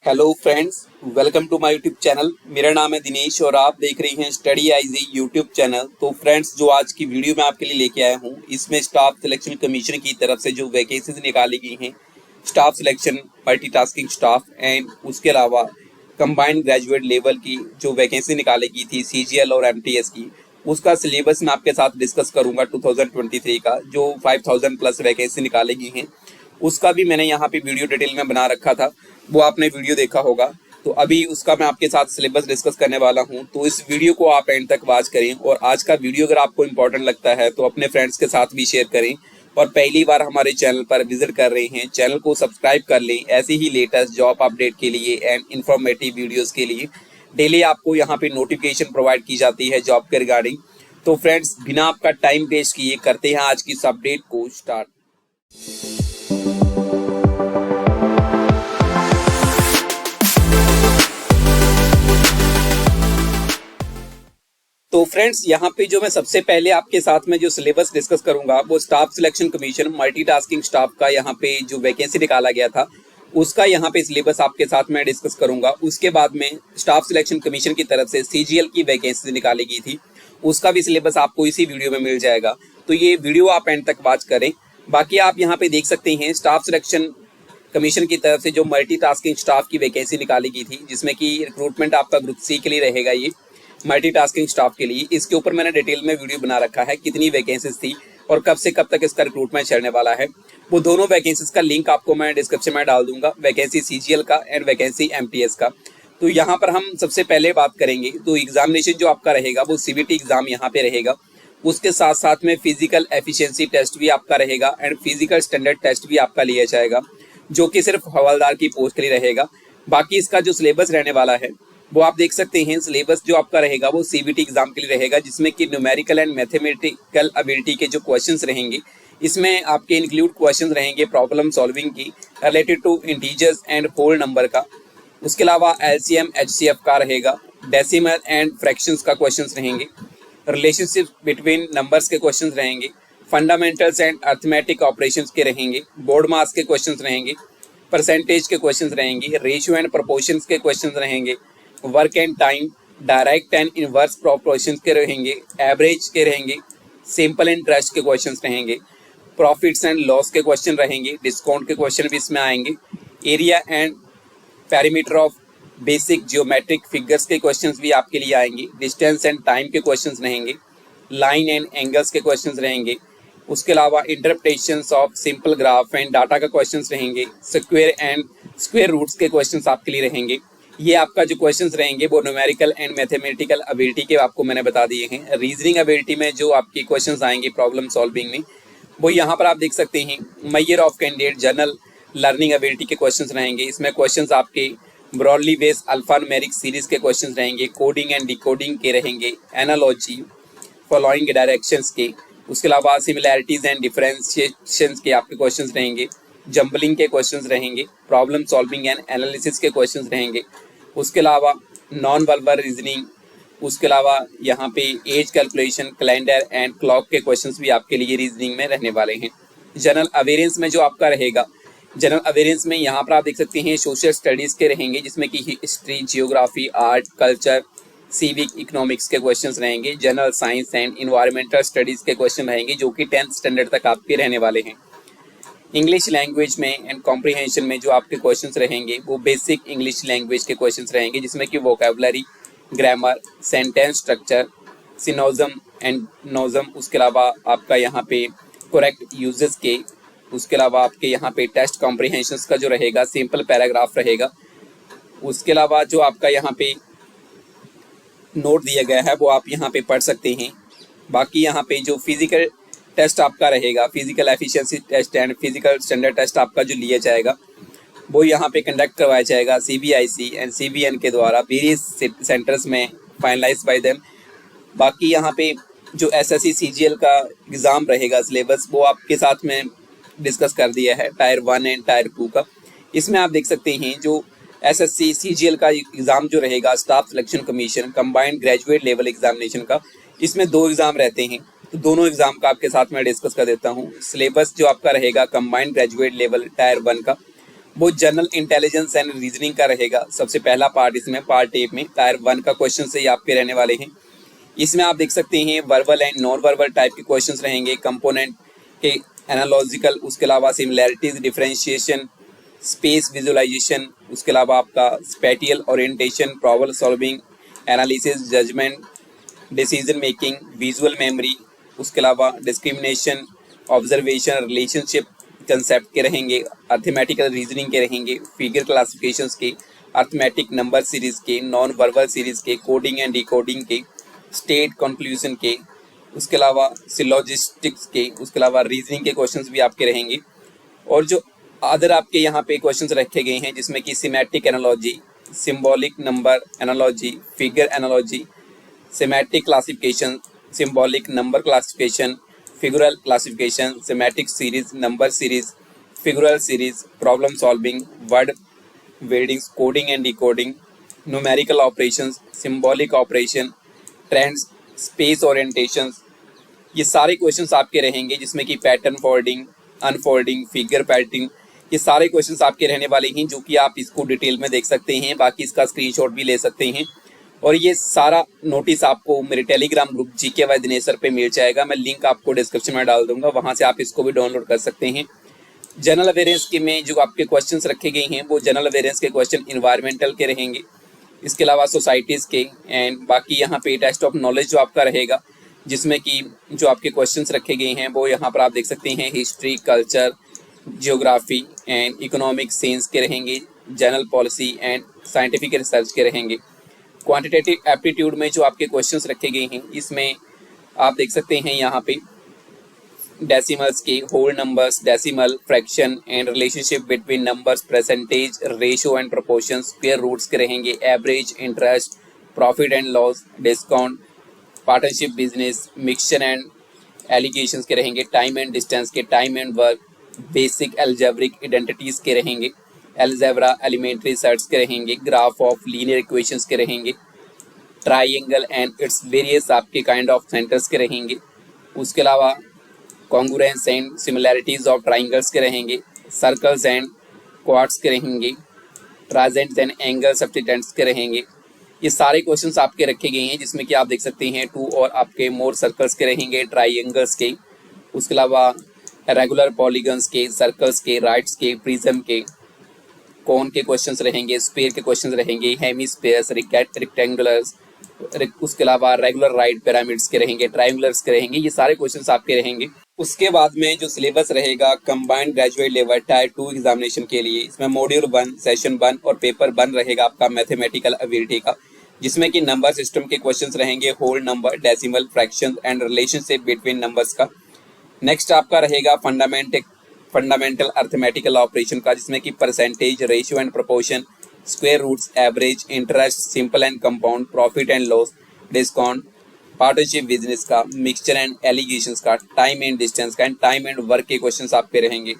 Hello friends, welcome to my YouTube channel. मेरा नाम है दिनेश और आप देख रही हैं स्टडी आईजी यूट्यूब चैनल। तो फ्रेंड्स, जो आज की वीडियो मैं आपके लिए लेके आया हूं, इसमें स्टाफ सिलेक्शन कमीशन की तरफ से जो वैकेंसीज निकाली गई हैं, staff selection, multitasking staff and उसके अलावा कंबाइंड ग्रेजुएट लेवल की जो वैकेंसी निकाली गई थी सीजीएल और एमटीएस की, उसका सिलेबस मैं आपके साथ डिस्कस करूंगा 2023 का। जो 5000 प्लस वैकेंसी निकाली गई हैं उसका भी मैंने यहाँ पे वीडियो डिटेल में बना रखा था, वो आपने वीडियो देखा होगा। तो अभी उसका मैं आपके साथ सिलेबस डिस्कस करने वाला हूँ, तो इस वीडियो को आप एंड तक वॉच करें। और आज का वीडियो अगर आपको इम्पोर्टेंट लगता है तो अपने फ्रेंड्स के साथ भी शेयर करें। और पहली बार हमारे चैनल पर विजिट कर रहे हैं, चैनल को सब्सक्राइब कर लें ऐसे ही लेटेस्ट जॉब अपडेट के लिए एंड इन्फॉर्मेटिव वीडियोज़ के लिए। डेली आपको यहाँ पे नोटिफिकेशन प्रोवाइड की जाती है जॉब के रिगार्डिंग। तो फ्रेंड्स, बिना आपका टाइम वेस्ट किए करते हैं आज की इस अपडेट को स्टार्ट। तो फ्रेंड्स, यहाँ पे जो मैं सबसे पहले आपके साथ में जो सिलेबस डिस्कस करूंगा वो staff selection commission multitasking staff का यहाँ पे जो वैकेंसी निकाला गया था उसका यहाँ पे सिलेबस आपके साथ में डिस्कस करूंगा। उसके बाद में स्टाफ सिलेक्शन कमीशन की तरफ से सीजीएल की वैकेंसी निकाली गई थी, उसका भी सिलेबस आपको इसी वीडियो में मिल जाएगा। तो ये वीडियो आप एंड तक वॉच करें। बाकी आप यहाँ पे देख सकते हैं स्टाफ सिलेक्शन कमीशन की तरफ से जो मल्टीटास्किंग स्टाफ की वैकेंसी निकाली गई थी, जिसमें कि रिक्रूटमेंट आपका ग्रुप सी के लिए रहेगा। ये मल्टीटास्किंग स्टाफ के लिए इसके ऊपर मैंने डिटेल में वीडियो बना रखा है, कितनी वैकेंसीज थी और कब से कब तक इसका रिक्रूटमेंट चलने वाला है। वो दोनों वैकेंसीज का लिंक आपको मैं डिस्क्रिप्शन में डाल दूंगा, वैकेंसी सीजीएल का एंड वैकेंसी एमटीएस का। तो यहाँ पर हम सबसे पहले बात करेंगे तो एग्जामिनेशन जो आपका रहेगा वो सीबीटी एग्जाम यहाँ पे रहेगा। उसके साथ साथ में फिजिकल एफिशिएंसी टेस्ट भी आपका रहेगा एंड फिजिकल स्टैंडर्ड टेस्ट भी आपका लिया जाएगा, जो कि सिर्फ हवलदार की पोस्ट के लिए रहेगा। बाकी इसका जो सिलेबस रहने वाला है वो आप देख सकते हैं। सिलेबस जो आपका रहेगा वो सीबीटी एग्जाम के लिए रहेगा, जिसमें कि न्यूमेरिकल एंड मैथमेटिकल एबिलिटी के जो क्वेश्चंस रहेंगे, इसमें आपके इंक्लूड क्वेश्चंस रहेंगे प्रॉब्लम सॉल्विंग की related to integers and whole number का। उसके अलावा एलसीएम एचसीएफ का रहेगा, डेसिमल एंड फ्रैक्शंस का क्वेश्चंस रहेंगे, रिलेशनशिप बिटवीन नंबर्स के क्वेश्चंस रहेंगे, फंडामेंटल्स एंड अर्थमेटिक ऑपरेशंस के रहेंगे, बोर्ड मास के क्वेश्चंस रहेंगे, परसेंटेज के क्वेश्चंस रहेंगे, रेशियो एंड प्रोपोर्शंस के क्वेश्चंस रहेंगे, work and time, direct and inverse proportions के रहेंगे, एवरेज के रहेंगे, सिंपल इंटरेस्ट के क्वेश्चंस रहेंगे, प्रॉफिट्स एंड लॉस के क्वेश्चन रहेंगे, डिस्काउंट के क्वेश्चन भी इसमें आएंगे, area and perimeter of basic geometric figures के क्वेश्चंस भी आपके लिए आएंगे, डिस्टेंस एंड टाइम के क्वेश्चंस रहेंगे, लाइन एंड एंगल्स के क्वेश्चंस रहेंगे। उसके अलावा interpretations of simple graph and data का क्वेश्चंस रहेंगे, स्क्वायर एंड स्क्वायर रूट्स के क्वेश्चंस आपके लिए रहेंगे। ये आपका जो क्वेश्चंस रहेंगे वो न्यूमेरिकल एंड मैथमेटिकल एबिलिटी के आपको मैंने बता दिए हैं। रीजनिंग एबिलिटी में जो आपके क्वेश्चंस आएंगे प्रॉब्लम सॉल्विंग में, वो यहाँ पर आप देख सकते हैं। Measure of candidate general learning ability के क्वेश्चंस रहेंगे, इसमें क्वेश्चंस आपके ब्रॉडली बेस्ड अल्फान्यूमेरिक सीरीज के क्वेश्चंस रहेंगे, कोडिंग एंड डिकोडिंग के रहेंगे, एनालॉजी, फॉलोइंग डायरेक्शंस के। उसके अलावा सिमिलैरिटीज एंड डिफरेंशिएशंस के आपके क्वेश्चंस रहेंगे, जंबलिंग के क्वेश्चंस रहेंगे, प्रॉब्लम सॉल्विंग एंड एनालिसिस के क्वेश्चंस रहेंगे। उसके अलावा नॉन वर्बल रीजनिंग, उसके अलावा यहाँ पे as calculation, calendar and clock के क्वेश्चंस भी आपके लिए रीजनिंग में रहने वाले हैं। जनरल अवेयरेंस में जो आपका रहेगा, जनरल अवेयरेंस में यहाँ पर आप देख सकते हैं सोशल स्टडीज़ के रहेंगे, जिसमें कि history, geography, art, culture, civic, economics के क्वेश्चंस रहेंगे, general science and environmental studies के क्वेश्चन रहेंगे, जो कि 10th स्टैंडर्ड तक आपके रहने वाले हैं। इंग्लिश लैंग्वेज में एंड कॉम्प्रिहेंशन में जो आपके क्वेश्चंस रहेंगे वो बेसिक इंग्लिश लैंग्वेज के क्वेश्चंस रहेंगे, जिसमें कि vocabulary, grammar, sentence structure, synonyms and antonyms. उसके अलावा आपका यहाँ पे करेक्ट यूजेस के, उसके अलावा आपके यहाँ पे टेस्ट कॉम्प्रिहेंशंस का जो रहेगा सिंपल पैराग्राफ रहेगा। उसके अलावा जो आपका यहाँ पे नोट दिया गया है वो आप यहाँ पे पढ़ सकते हैं। बाकी यहाँ पे जो फिजिकल टेस्ट आपका रहेगा, physical efficiency test and physical standard test आपका जो लिया जाएगा वो यहाँ पे कंडक्ट करवाया जाएगा सीबीआईसी एंड सीबीएन के द्वारा, वेरियस सेंटर्स में फाइनलाइज बाय देम। बाकी यहाँ पे जो एसएससी सीजीएल का एग्ज़ाम रहेगा सिलेबस वो आपके साथ में डिस्कस कर दिया है, टायर 1 एंड टायर 2 का। इसमें आप देख सकते हैं जो एसएससी सीजीएल का एग्ज़ाम जो रहेगा staff selection commission combined graduate level examination का, इसमें 2 एग्ज़ाम रहते हैं। तो दोनों एग्जाम का आपके साथ मैं डिस्कस कर देता हूँ। सिलेबस जो आपका रहेगा कंबाइंड ग्रेजुएट लेवल टायर 1 का, वो जनरल इंटेलिजेंस एंड रीजनिंग का रहेगा। सबसे पहला पार्ट इसमें पार्ट ए में टायर 1 का क्वेश्चन से ही आपके रहने वाले हैं। इसमें आप देख सकते हैं verbal and non verbal type के क्वेश्चंस रहेंगे, कंपोनेंट के एनालॉजिकल, उसके अलावा सिमिलैरिटीज, डिफरेंशिएशन, स्पेस विजुअलाइजेशन, उसके अलावा आपका spatial orientation, problem solving, analysis, judgement, decision making, visual memory, उसके अलावा डिस्क्रिमिनेशन, ऑब्जर्वेशन, रिलेशनशिप कंसेप्ट के रहेंगे, अर्थमेटिकल रीजनिंग के रहेंगे, फिगर क्लासिफिकेशंस के, अर्थमेटिक नंबर सीरीज के, नॉन वर्बल सीरीज के, कोडिंग एंड डिकोडिंग के, स्टेट कंक्लूजन के, उसके अलावा सिलोजिस्टिक्स के, उसके अलावा रीजनिंग के क्वेश्चंस भी आपके रहेंगे। और जो अदर आपके यहाँ पे क्वेश्चंस रखे गए हैं जिसमें कि symmetric analogy, symbolic number analogy, figure analogy, symmetric classification, symbolic number classification, figural classification, symmetric series, number series, figural series, problem solving, word weddings, coding and decoding, numerical operations, symbolic operation, trends, space orientations, ये सारे questions आपके रहेंगे जिसमें कि pattern folding, unfolding, figure patterning, ये सारे questions आपके रहने वाले हैं जो कि आप इसको डिटेल में देख सकते हैं। बाकी इसका स्क्रीनशॉट भी ले सकते हैं और ये सारा नोटिस आपको मेरे Telegram group GK by Dinesh sir पे मिल जाएगा। मैं लिंक आपको डिस्क्रिप्शन में डाल दूंगा, वहां से आप इसको भी डाउनलोड कर सकते हैं। जनरल अवेयरेंस के में जो आपके क्वेश्चंस रखे गए हैं वो जनरल अवेयरेंस के क्वेश्चन इन्वायरमेंटल के रहेंगे, इसके अलावा सोसाइटीज़ के, एंड बाकी यहाँ पे टेस्ट ऑफ नॉलेज जो आपका रहेगा जिसमें कि जो आपके क्वेश्चंस रखे गए हैं वो यहाँ पर आप देख सकते हैं history, culture, geography and economic science के रहेंगे, general policy and scientific research के रहेंगे। क्वांटिटेटिव एप्टीट्यूड में जो आपके क्वेश्चंस रखे गए हैं इसमें आप देख सकते हैं यहाँ पे डेसिमल्स के, whole numbers, decimal, fraction and relationship between numbers, percentage, ratio and proportion, square roots के रहेंगे, average, interest, profit and loss, discount, partnership business, mixture and alligations के रहेंगे, टाइम एंड डिस्टेंस के, time and work, basic algebraic identities के रहेंगे, algebra elementary shirts के रहेंगे, graph of linear equations के रहेंगे, ट्राइंगल एंड इट्स वेरियस आपके काइंड ऑफ सेंटर्स के रहेंगे, उसके अलावा congruence and similarities of triangles के रहेंगे, सर्कल्स एंड क्वाड्स के रहेंगे, ट्राजेंट्स एंड एंगल सब्स्टिटेंट्स के रहेंगे। ये सारे क्वेश्चंस आपके रखे गए हैं जिसमें कि आप देख सकते हैं 2 और आपके मोर सर्कल्स के रहेंगे, ट्राइंगल्स के, उसके अलावा रेगुलर पॉलीगन्स के, सर्कल्स के, राइट्स के, प्रिज्म के, कोन के क्वेश्चंस रहेंगे, स्फीयर के क्वेश्चंस रहेंगे, हेमिस्फीयर्स, रेक्टेंगुलर्स, उसके अलावा रेगुलर राइट पिरामिड्स के रहेंगे, ट्रायंगुलर्स के रहेंगे। ये सारे क्वेश्चंस आपके रहेंगे। उसके बाद में जो सिलेबस रहेगा combined graduate level tyre 2 examination के लिए, इसमें मॉड्यूल 1, सेशन 1 और पेपर 1 रहेगा आपका मैथमेटिकल एबिलिटी का, जिसमें कि नंबर सिस्टम के क्वेश्चंस रहेंगे, whole number, decimal, fraction and relationship between numbers का। नेक्स्ट आपका रहेगा फंडामेंटल अर्थमेटिकल ऑपरेशन का, जिसमें कि percentage, ratio and proportion, square roots, average, interest, simple and compound, profit and loss, discount, partnership business का, mixture and alligations का, time and distance का and time and work के questions आपके रहेंगे।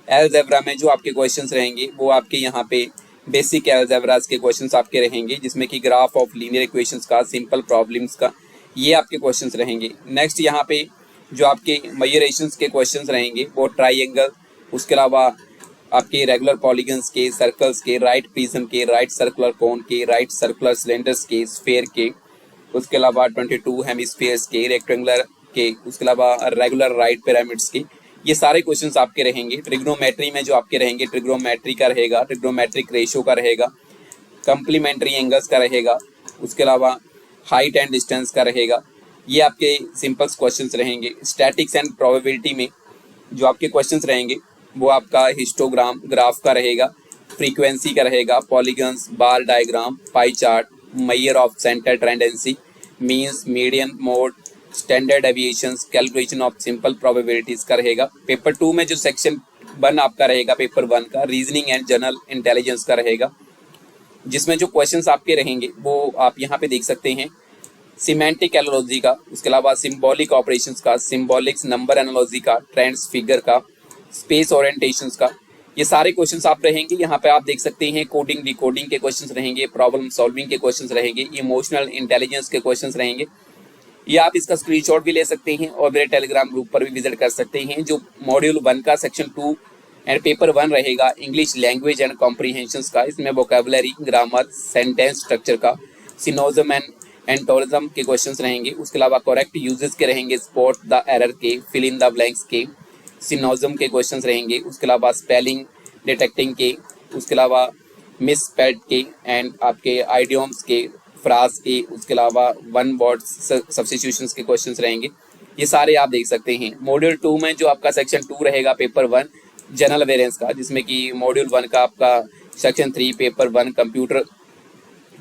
Algebra में जो आपके क्वेश्चंस रहेंगे वो आपके यहाँ पे बेसिक एलजेब्रास के क्वेश्चंस आपके रहेंगे, जिसमें कि ग्राफ ऑफ लीनियर इक्वेशंस का, सिंपल प्रॉब्लम्स का, ये आपके क्वेश्चंस रहेंगे। नेक्स्ट यहाँ पे जो आपके मेजरेशंस के क्वेश्चंस रहेंगे वो ट्राइंगल, उसके अलावा आपके रेगुलर पॉलीगन्स के, सर्कल्स के, राइट प्रिज्म के, राइट सर्कुलर कोन के, राइट सर्कुलर सिलेंडर्स के, स्फीयर के, उसके अलावा 22 हेमिस्फीयर्स के, रेक्टेंगुलर के, उसके अलावा रेगुलर राइट पिरामिड्स के, ये सारे क्वेश्चंस आपके रहेंगे। ट्रिग्नोमेट्री में जो आपके रहेंगे, ट्रिग्नोमेट्री का रहेगा, ट्रिग्नोमेट्रिक रेशियो का रहेगा, कंप्लीमेंट्री एंगल्स का रहेगा, उसके अलावा हाइट एंड डिस्टेंस का रहेगा। ये आपके सिंपल क्वेश्चंस रहेंगे। स्टैटिक्स एंड प्रोबेबिलिटी में जो आपके क्वेश्चंस रहेंगे वो आपका हिस्टोग्राम, ग्राफ का रहेगा, फ्रीक्वेंसी का रहेगा, polygons, bar diagram, pie chart, measure of centre tendency, means, median, mode, standard deviations, calculation of simple probabilities का रहेगा। पेपर 2 में जो सेक्शन 1 आपका रहेगा, पेपर 1 का रीजनिंग एंड जनरल इंटेलिजेंस का रहेगा, जिसमें जो क्वेश्चंस आपके रहेंगे वो आप यहाँ पे देख सकते हैं। सिमेंटिक एनालॉजी का, उसके अलावा सिंबॉलिक ऑपरेशंस का, सिंबॉलिक्स नंबर एनालॉजी का, ट्रेंड्स फिगर का, स्पेस ओरिएंटेशंस का, ये सारे क्वेश्चंस आप रहेंगे। यहाँ पे आप देख सकते हैं कोडिंग डिकोडिंग के क्वेश्चंस रहेंगे, प्रॉब्लम सॉल्विंग के क्वेश्चंस रहेंगे, इमोशनल इंटेलिजेंस के क्वेश्चंस रहेंगे। ये आप इसका स्क्रीनशॉट भी ले सकते हैं और मेरे टेलीग्राम ग्रुप पर भी विजिट कर सकते हैं। जो मॉड्यूल 1 का सेक्शन 2 एंड पेपर 1 रहेगा इंग्लिश लैंग्वेज एंड कॉम्प्रीहेंशंस का। इसमें वोकेबलरी, ग्रामर, सेंटेंस स्ट्रक्चर का, सिनोनिम एंड एंटोनिम के क्वेश्चंस रहेंगे। उसके अलावा करेक्ट यूजेस के रहेंगे, स्पॉट द एरर के, फिल इन द ब्लैंक्स के, सिनोनिम के क्वेश्चंस रहेंगे। उसके अलावा स्पेलिंग डिटेक्टिंग के, उसके अलावा मिस स्पेल्ड के एंड आपके आइडियम्स के, फ्राज के, उसके अलावा वन वर्ड सब्स्टिट्यूशंस के क्वेश्चंस रहेंगे। ये सारे आप देख सकते हैं। मॉड्यूल 2 में जो आपका सेक्शन 2 रहेगा पेपर 1 जनरल अवेयरेंस का, जिसमें कि मॉड्यूल 1 का आपका सेक्शन 3 पेपर 1 कंप्यूटर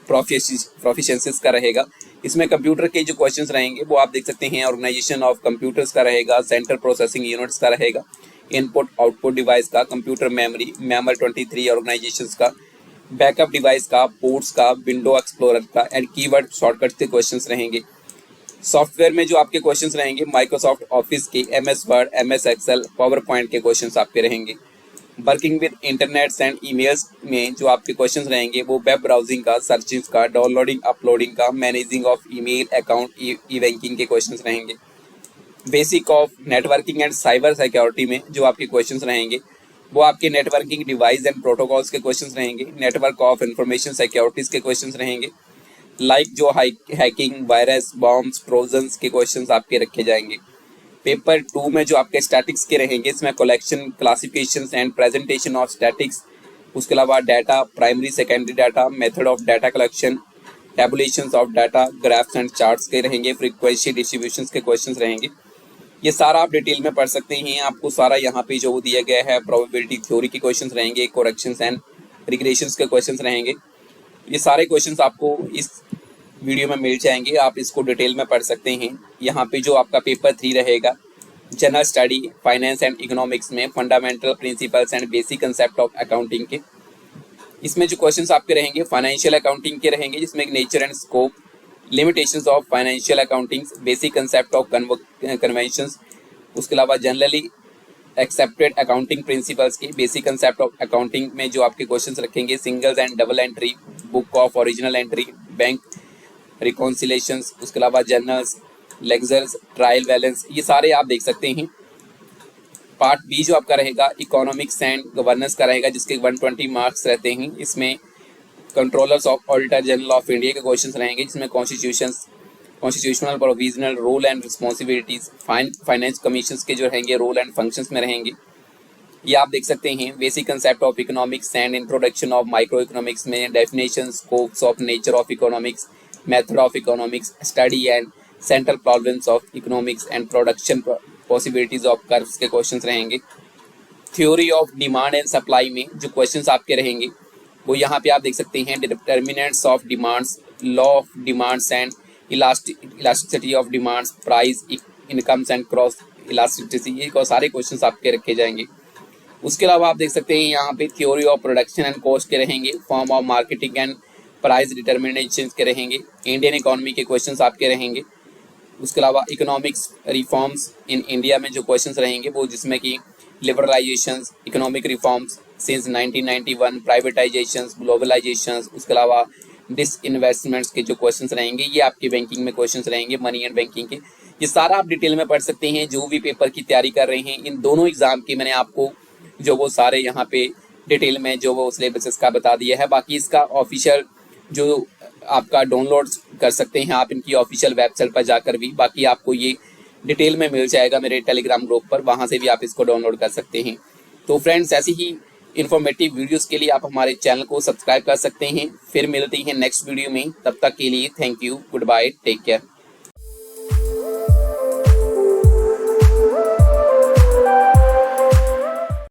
प्रोफिशिएंसीज का रहेगा। इसमें कंप्यूटर के जो क्वेश्चंस रहेंगे वो आप देख सकते हैं। ऑर्गेनाइजेशन ऑफ कंप्यूटर्स का रहेगा, सेंट्रल प्रोसेसिंग यूनिट्स का रहेगा, इनपुट आउटपुट डिवाइस का, कंप्यूटर मेमोरी, मेमर 23 ऑर्गेनाइजेशंस का, बैकअप डिवाइस का, पोर्ट्स का, विंडो एक्सप्लोरर का एंड कीवर्ड शॉर्टकट के क्वेश्चंस रहेंगे। सॉफ्टवेयर में जो आपके क्वेश्चंस रहेंगे माइक्रोसॉफ्ट ऑफिस के, MS Word, MS Excel, PowerPoint के क्वेश्चंस आपके रहेंगे। Working with internets and emails में जो आपके क्वेश्चंस रहेंगे वो वेब ब्राउजिंग का, सर्चिंग का, डाउनलोडिंग अपलोडिंग का, managing of email account, E banking के क्वेश्चंस रहेंगे। Basic of networking and cyber security में जो आपके क्वेश्चंस रहेंगे वो आपके नेटवर्किंग डिवाइस एंड प्रोटोकॉल्स के क्वेश्चंस रहेंगे। नेटवर्क ऑफ इंफॉर्मेशन सिक्योरिटीज के क्वेश्चंस रहेंगे। लाइक जो हैकिंग, वायरस, बॉम्ब्स, ट्रोजन्स के क्वेश्चंस आपके रखे जाएंगे। पेपर 2 में जो आपके स्टैटिक्स के रहेंगे, इसमें collection, classification and presentation of statistics, उसके अलावा data, primary secondary data, method of data collection, tabulations of data, graphs and charts के रहेंगे। फ्रीक्वेंसी डिस्ट्रीब्यूशंस के क्वेश्चंस रहेंगे। ये सारा आप डिटेल में पढ़ सकते हैं। आपको सारा यहाँ पे जो दिया गया है प्रोबेबिलिटी थ्योरी के क्वेश्चंस रहेंगे, करेक्शंस एंड रिग्रेशंस के क्वेश्चंस रहेंगे। ये सारे क्वेश्चंस आपको इस वीडियो में मिल जाएंगे, आप इसको डिटेल में पढ़ सकते हैं। यहाँ पे जो आपका पेपर 3 रहेगा general study finance and economics में fundamental principles and basic concept of accounting के, इसमें जो क्वेश्चंस आपके रहेंगे फाइनेंशियल अकाउंटिंग के रहेंगे, जिसमें nature and scope, limitations of financial accounting, basic concept of conventions, उसके अलावा जनरली एक्सेप्टेड अकाउंटिंग प्रिंसिपल्स की, बेसिक कंसेप्ट ऑफ अकाउंटिंग में जो आपके क्वेश्चंस रखेंगे singles and double entry, book of original entry, bank reconciliations, उसके अलावा जर्नल्स, लेक्चर्स, ट्रायल बैलेंस, ये सारे आप देख सकते हैं। पार्ट बी जो आपका रहेगा इकोनॉमिक्स एंड गवर्नेंस का रहेगा, जिसके 120 मार्क्स रहते हैं। इसमें controllers of auditor general of India के क्वेश्चंस रहेंगे, जिसमें constitutional provisional role and responsibilities, finance commissions के जो रहेंगे रोल एंड फंक्शंस में रहेंगे, ये आप देख सकते हैं। Basic concept of economics and introduction of micro economics में definition, scopes of nature of economics, method of economics, study and central problems of economics and production possibilities of curves के questions रहेंगे। Theory of demand and supply में जो questions आपके रहेंगे वो यहाँ पे आप देख सकते हैं। Determinants of demands, law of demands and elasticity of demands, price, incomes and cross elasticity, ये सारे क्वेश्चंस आपके रखे जाएंगे। उसके अलावा आप देख सकते हैं यहाँ पे theory of production and cost के रहेंगे, form of marketing and price determination के रहेंगे, इंडियन इकोनॉमी के क्वेश्चंस आपके रहेंगे। उसके अलावा इकोनॉमिक्स रिफॉर्म्स इन इंडिया में जो क्वेश्चंस रहेंगे वो, जिसमें कि लिबरलाइजेशंस, इकोनॉमिक रिफॉर्म्स सिंस 1991, प्राइवेटाइजेशंस, ग्लोबलाइजेशंस, उसके अलावा डिसइन्वेस्टमेंट्स के जो क्वेश्चंस रहेंगे ये आपके बैंकिंग में क्वेश्चंस रहेंगे, मनी एंड बैंकिंग के। ये सारा आप डिटेल में पढ़ सकते हैं। जो भी पेपर की तैयारी कर रहे हैं, इन दोनों एग्जाम की मैंने आपको जो वो सारे यहाँ पे डिटेल में जो वो सिलेबस का बता दिया है। बाकी इसका ऑफिशियल जो आपका डाउनलोड कर सकते हैं आप इनकी ऑफिशियल वेबसाइट पर जाकर भी, बाकी आपको ये डिटेल में मिल जाएगा मेरे टेलीग्राम ग्रुप पर, वहाँ से भी आप इसको डाउनलोड कर सकते हैं। तो फ्रेंड्स, ऐसी ही इन्फॉर्मेटिव वीडियोस के लिए आप हमारे चैनल को सब्सक्राइब कर सकते हैं। फिर मिलते हैं नेक्स्ट वीडियो में, तब तक के लिए thank you, goodbye, take care.